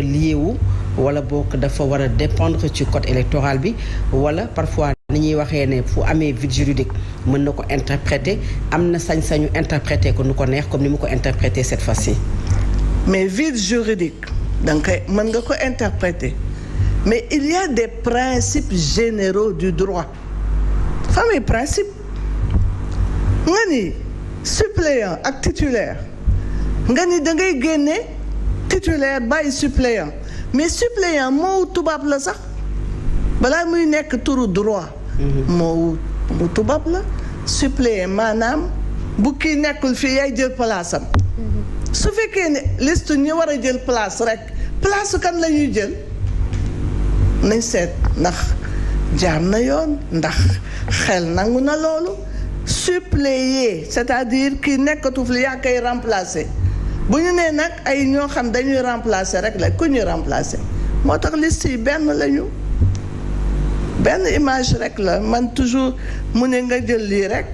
lié wu wala boog dafa war a dépendre ci code électoral bi wala parfois ni ñuy waxee ne fu amee vide juridique mën na ko interpréter am na sañ-sañu interpréter ko nu ko neex comme ni mu ko interpréter cette fois-ci. mais vide juridique donc mën nga ko interpréter mais il y a des principes généraux du droit famille principe nga ni suppléant ak titulaire nga ni da ngay génne titulaire bàyyi suppléant mais suppléant moo tubaab la sax balaa muy nekk turu droit moo tubaab la suppléant maanaam bu kii nekkul fii yaay jël place am su fekkee ne liste ñu war a jël place rek place kan la ñuy jël nañ seet ndax jaar na yoon ndax xel nangu na loolu suppléer c'est-à-dire kii nekkatu fi yaa koy remplacer bu ñu nee nag ay ñoo xam dañuy remplacer rek la ku ñuy remplacer moo tax liste yi benn lañu benn image rek la man toujours mu ne nga jël lii rek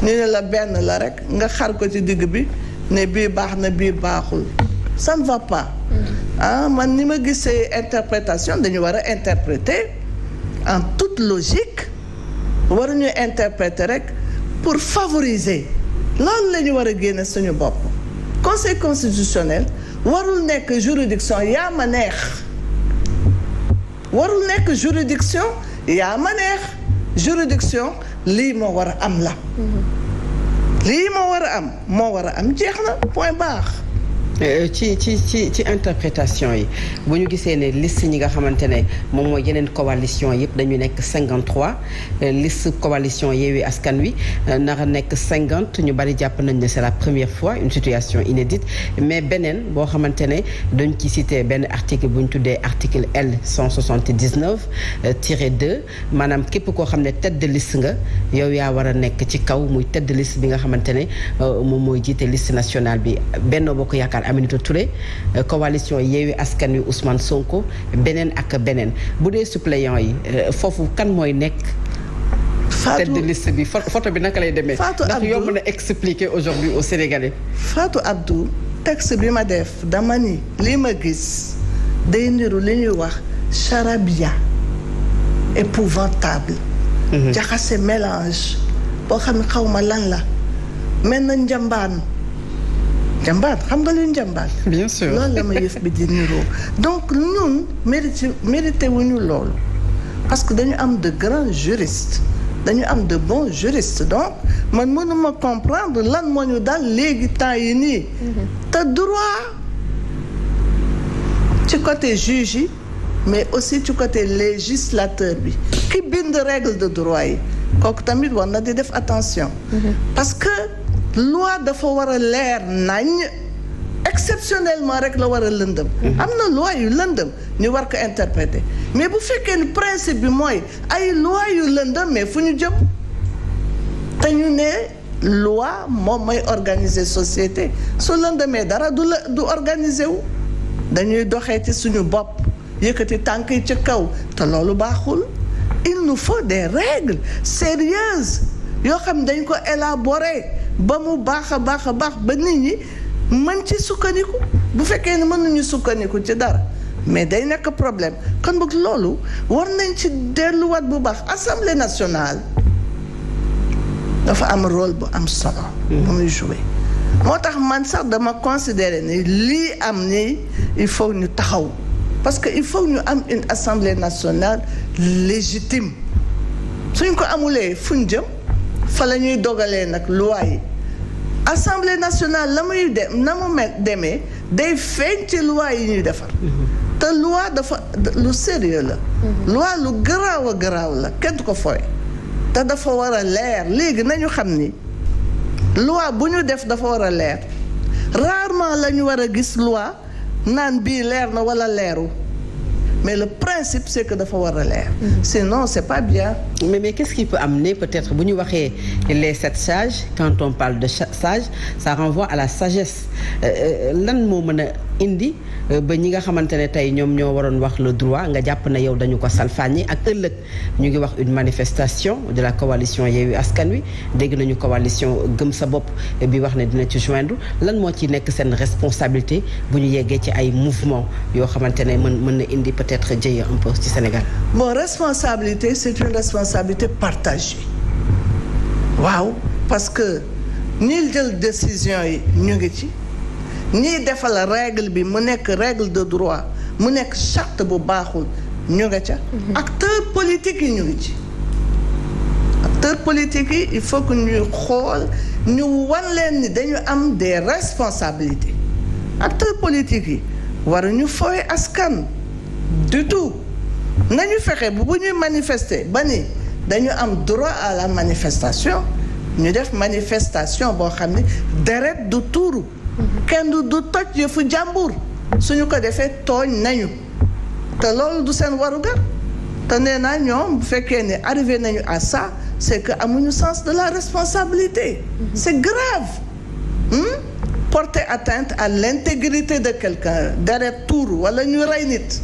ñu ne la benn la rek nga xar ko ci digg bi ne bii baax na bii baaxul ça ne va pas man ni ma gisee interprétation dañu war a interpréter en toute logique waruñu interpréter rek pour favoriser loolu la ñu war a génne suñu bopp conseil constitutionnel warul nekk juridiction yaa ma neex warul nekk juridiction yaa ma neex juridiction lii moo war a am la lii moo war a am jeex na point barre. ci interprétation yi bu ñu gisee ne liste ñi nga xamante ne moom mooy yeneen coalition yëpp dañu nekk 53 liste coalition Yewwi Askan Wi nara nekk 50 ñu bari jàpp nañ ne c'est la première fois une situation inédite mais beneen boo xamante ne dañ ci cité benn article bu ñu tuddee article L 179 tiré 2 maanaam képp koo xam ne tête de liste nga yow yaa war a nekk ci kaw muy tête de liste bi nga xamante ne moom mooy jiite liste nationale bi Benno Bokk Yaakaar Aminata Touré coalition Yewwi Askan Wi Ousmane Sonko beneen ak beneen bu dee suppléant yi foofu kan mooy nekk tête de liste bi photo bi naka lay demee ndax yomb na expliquer aujourd'hui aux Sénégalais. Fatou Abdou texte bi ma def dama ni li ma gis day niru li ñuy wax charabia épouvantable jaxase mélange boo xam ne xaw ma lan la mel na njambaan xam nga luy njambaan. bien sûr loolu la ma yëf bi di niroo donc ñun mérité wuñu loolu parce que dañu am de grands juristes dañu am de bons juristes donc man mënuma comprendre lan moo ñu dal léegi temps yi nii. te droit ci côté juge yi mais aussi ci côté législateur bi ki bind règle de droit yi kooku tamit war na di def attention. parce que. loi dafa war a leer nañ exceptionnellement rek la war a lëndëm am na loi yu lëndëm ñu war ko interpréter mais bu fekkee ni principe bi mooy ay loi yu lëndëm mais fu ñu jëm te ñu ne loi moom mooy organiser société su lëndëmee dara du organiser wu dañuy doxee ci suñu bopp yëkkati tànk yi ci kaw te loolu baaxul il nous faut des règles sérieuses yoo xam dañ ko élaborer ba mu baax a baax ba nit ñi mën ci sukkandiku bu fekkee ne mënuñu sukkandiku ci dara mais day nekk problème kon boog loolu war nañ ci delluwaat bu baax assemblée nationale dafa am rôle bu am solo. bu muy jouer moo tax man sax dama considérer ni lii am ni il faut ñu taxaw parce que il faut ñu am une assemblée nationale légitime suñ ko amulee fuñ jëm. fa la ñuy dogalee nag loi yi assemblée nationale la muy dem na mu demee day feeñ ci loi yi ñuy defar te loi dafa lu sérieux la loi lu garaaw a garaaw la kenn du ko fooy te dafa war a leer léegi nañu xam ni loi bu ñu def dafa war a leer rarement la ñu war a gis loi naan bii leer na wala leeru mais le principe c'est que dafa war a leer. Sinon c'est pas bien. mais qu'est-ce qui peut amener peut-être bu ñu waxee les 7 sages quand on parle de sage ça renvoie à la sagesse lan moo mën a indi ba ñi nga xamante ne tey ñoom ñoo waroon wax le droit nga jàpp ne yow dañu ko salfaañi ak ëllëg ñu ngi wax une manifestation de la coalition Yewwi Askan Wi dégg nañu coalition Gëm Sa Bopp bi wax ne dina ci joindre lan moo ci nekk seen responsabilité bu ñu yeggee ci ay mouvement yoo xamante ne mën na indi peut-être jëye un peu ci Sénégal. Bon, responsabilité c'est une responsabilité partagée waaw parce que ñi jël décision yi ñu ngi ci ñiy defal règle bi mu nekk règle de droit mu nekk charte bu baaxul ñu nga ca. acteurs politiques yi ñu ngi ci. acteurs politiques yi il faut que ñuy xool ñu wan leen ni dañu am des responsabilités acteurs politiques yi waruñu fooy askan du tout nañu fexe bu ñuy manifester ba ni dañu am droit à la manifestation ñu def manifestation boo xam ne deret du tuuru. kenn du toj yëfu jàmbur suñu ko defee tooñ nañu te loolu du seen warugar te nee naa ñoom bu fekkee ne arrivé nañu à ça c'est que amuñu sens de la responsabilité. C'est grave. Porter atteinte à l'intégrité de quelqu'un deret tuur wala ñu rey nit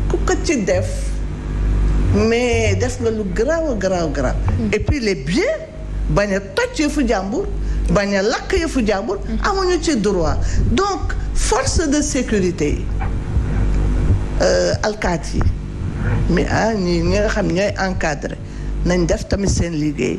ku ko ci def mais def la lu grave. Et puis les biens bañ a toj yëfu jàmbur bañ a lakk yëfu jàmbur amuñu ci droit donc force de sécurité yi alkaati yi mais ñi nga xam ñooy encadré nañ def tamit seen liggéey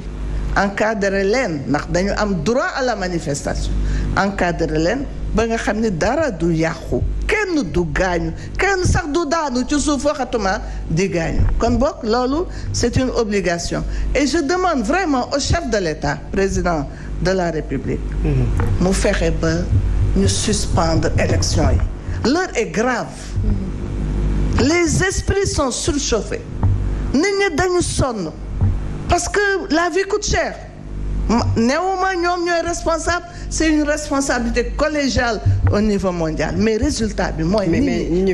encadré leen ndax dañu am droit à la manifestation encadré leen ba nga xam ni dara du yàqu kenn du gaañu kenn sax du daanu ci suuf waxatuma di gaañu kon bokk loolu c'est une obligation et je demande vraiment au chef de l'État président de la République mu fexe ba ñu suspendre élection yi l'heure est grave les esprits sont surchauffés nit ñi dañu sonn parce que la vie coûte cher néewuma ñoom ñooy responsable c'est une responsabilité collégiale au niveau mondial mais résultat bi mooy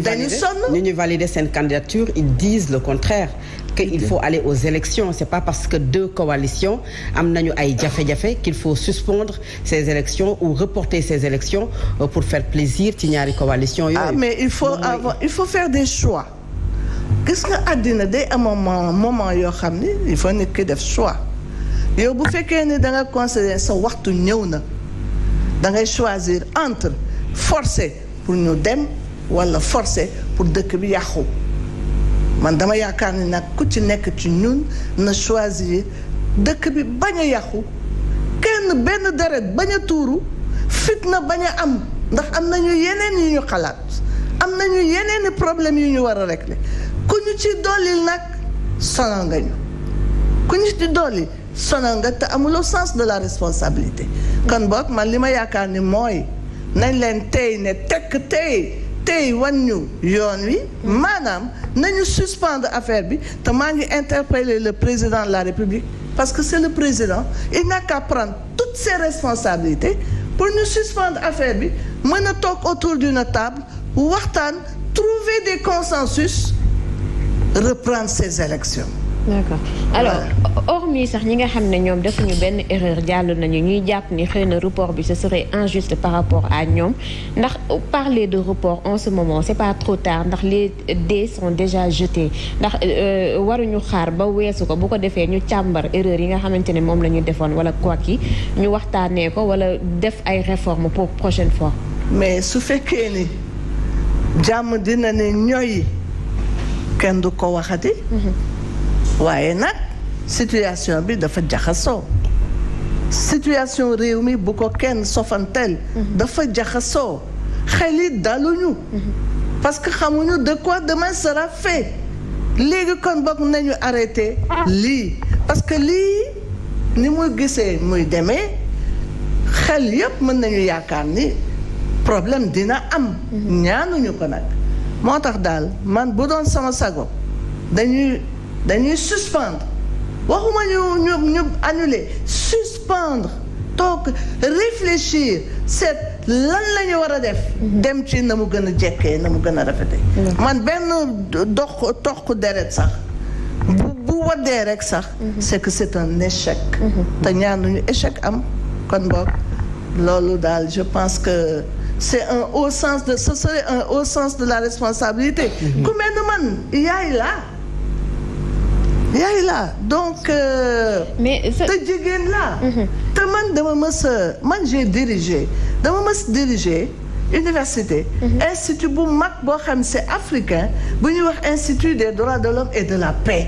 dañu sonn ñu valider seen candidature ils disent le contraire qu'il faut aller aux élections c'est pas parce que deux coalitions am nañu ay jafe-jafe qu'il faut suspendre ces élections ou reporter ces élections pour faire plaisir ci ñaari coalition yooyu. Mais il faut faire des choix gis nga àddina day am moment yoo xam ni il faut nit ki def choix yow bu fekkee ni da nga considérer sa waxtu ñëw na da ngay choisir entre forcer pour ñu dem wala forcer pour dëkk bi yàqu man dama yaakaar ni nag ku ci nekk ci ñun na choisir dëkk bi bañ a yàqu kenn benn deret bañ a tuuru fitna bañ a am ndax am nañu yeneen yu ñu xalaat am nañu yeneen problème yu ñu war a régler ku ñu ci doolil nag sonal nga ñu ku ñu ci doolil sonal nga te amuloo sens de la responsabilité kon boog man li ma yaakaar ni mooy nañ leen tey ne tekk tey wan ñu yoon wi maanaam nañu suspendre affaire bi te maa ngi interpeller le président de la République parce que c'est le président il n'a qu'à prendre toutes ses responsabilités pour ñu suspendre affaire bi mën a toog autour d'une table waxtaan trouver des consensus reprendre ces élections. D'accord alors hormis sax ñi nga xam ne ñoom defuñu benn erreur jàll nañu ñuy jàpp ni xëy na report bi ce serait injuste par rapport à ñoom ndax parler de report en ce moment c'est pas trop tard ndax les dés sont déjà jetés ndax waruñu xaar ba weesu ko bu ko defee ñu càmbar erreur yi nga xamante ne moom la ñu defoon wala quoi ki ñu waxtaanee ko wala def ay réformes pour prochaine fois. Mais su fekkee ni jàmm dina ne ñooy kenn du ko waxati. waaye nag situation bi dafa jaxasoo situation réew mi bu ko kenn sofanteel dafa jaxasoo xel yi daluñu parce que xamuñu de quoi demain sera fait léegi kon bokk nañu arrêté lii parce que lii ni muy gisee muy demee xel yépp mën nañu yaakaar ni problème dina am ñaanuñu ko nag moo tax daal man bu doon sama sago dañuy suspendre waxuma ñu annuler suspendre toog réfléchir seet lan la ñu war a def dem ci na mu gën a jekkee na mu gën a rafete man benn toq deret sax bu waddee rek sax c'est que c'est un échec te ñaanuñu échec am kon boog loolu daal je pense que c'est un haut sens de ce serait un haut sens de la responsabilité. ku mel ne man yaay la donc. mais te jigéen la. te man j'ai dirigé université. institut bu mag boo xam c'est africain bu ñuy wax institut des droits de l'homme et de la paix.